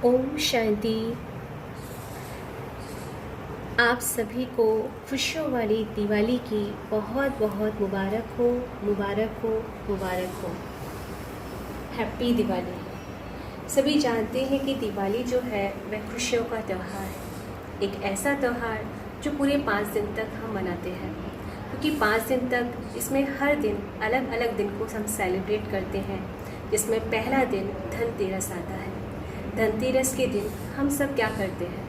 ओम शांति। आप सभी को खुशियों वाली दिवाली की बहुत बहुत मुबारक हो, मुबारक हो, मुबारक हो। हैप्पी दिवाली। सभी जानते हैं कि दिवाली जो है वह खुशियों का त्यौहार है। एक ऐसा त्यौहार जो पूरे 5 दिन तक हम मनाते हैं, क्योंकि 5 दिन तक इसमें हर दिन अलग अलग दिन को हम सेलिब्रेट करते हैं। जिसमें पहला दिन धनतेरस आता है। धनतेरस के दिन हम सब क्या करते हैं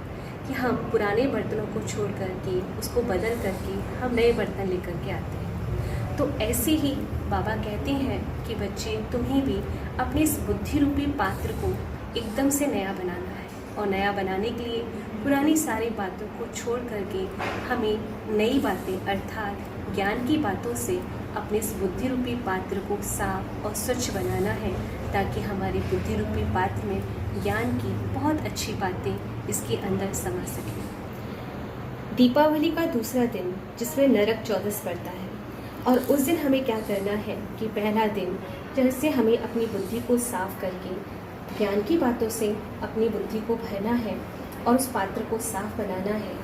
कि हम पुराने बर्तनों को छोड़ कर के उसको बदल करके हम नए बर्तन लेकर के आते हैं। तो ऐसे ही बाबा कहते हैं कि बच्चे, तुम्हें भी अपने इस बुद्धि रूपी पात्र को एकदम से नया बनाना है, और नया बनाने के लिए पुरानी सारी बातों को छोड़ करके हमें नई बातें अर्थात ज्ञान की बातों से अपने इस बुद्धि रूपी पात्र को साफ और स्वच्छ बनाना है, ताकि हमारे बुद्धि रूपी पात्र में ज्ञान की बहुत अच्छी बातें इसके अंदर समा सकें। दीपावली का दूसरा दिन जिसमें नरक चौदस पड़ता है, और उस दिन हमें क्या करना है कि पहला दिन जैसे हमें अपनी बुद्धि को साफ करके ज्ञान की बातों से अपनी बुद्धि को भरना है और उस पात्र को साफ बनाना है।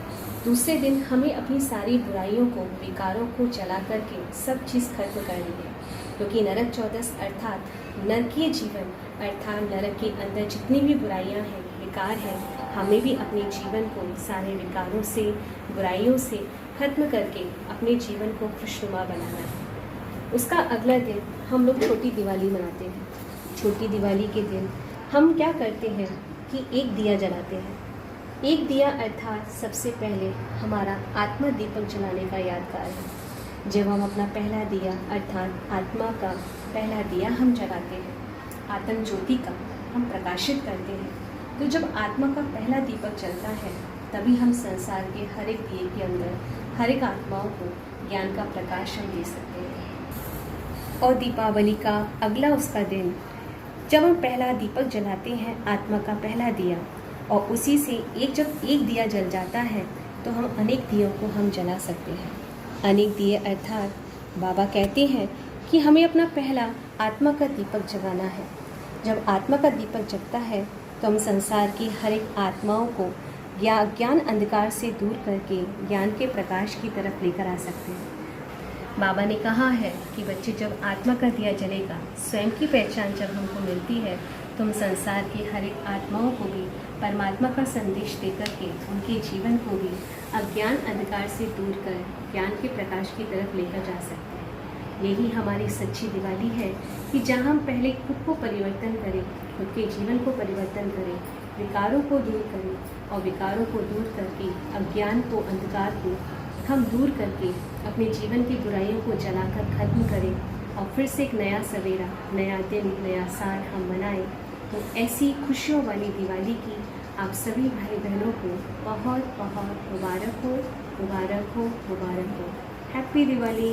दूसरे दिन हमें अपनी सारी बुराइयों को, विकारों को जला करके सब चीज़ खत्म करनी है, क्योंकि नरक चौदस अर्थात नरकीय जीवन अर्थात नरक के अंदर जितनी भी बुराइयां हैं, विकार हैं, हमें भी अपने जीवन को सारे विकारों से, बुराइयों से खत्म करके अपने जीवन को खुशनुमा बनाना है। उसका अगला दिन हम लोग छोटी दिवाली मनाते हैं। छोटी दिवाली के दिन हम क्या करते हैं कि एक दिया जलाते हैं। एक दिया अर्थात सबसे पहले हमारा आत्मा दीपक जलाने का यादगार है। जब हम अपना पहला दिया अर्थात आत्मा का पहला दिया हम जलाते हैं, आत्म ज्योति का हम प्रकाशित करते हैं, तो जब आत्मा का पहला दीपक जलता है तभी हम संसार के हर एक दिए के अंदर हर एक आत्माओं को ज्ञान का प्रकाश हम दे सकते हैं। और दीपावली का अगला उसका दिन जब हम पहला दीपक जलाते हैं, आत्मा का पहला दिया, और उसी से जब एक दिया जल जाता है तो हम अनेक दियों को हम जला सकते हैं। अनेक दिए अर्थात बाबा कहते हैं कि हमें अपना पहला आत्मा का दीपक जगाना है। जब आत्मा का दीपक जगता है तो हम संसार की हर एक आत्माओं को ज्ञान अंधकार से दूर करके ज्ञान के प्रकाश की तरफ लेकर आ सकते हैं। बाबा ने कहा है कि बच्चे, जब आत्मा का दिया जलेगा, स्वयं की पहचान जब हमको मिलती है तो हम संसार की हर एक आत्माओं को भी परमात्मा का संदेश देकर के उनके जीवन को भी अज्ञान अंधकार से दूर कर ज्ञान के प्रकाश की तरफ लेकर जा सकते हैं। यही हमारी सच्ची दिवाली है कि जहाँ हम पहले खुद को परिवर्तन करें, खुद के जीवन को परिवर्तन करें, विकारों को दूर करें, और विकारों को दूर करके अज्ञान को, अंधकार को हम दूर करके अपने जीवन की बुराइयों को जलाकर खत्म करें, और फिर से एक नया सवेरा, नया दिन, नया साल हम मनाएं। तो ऐसी खुशियों वाली दिवाली की आप सभी भाई बहनों को बहुत बहुत मुबारक हो, मुबारक हो, मुबारक हो। हैप्पी दिवाली।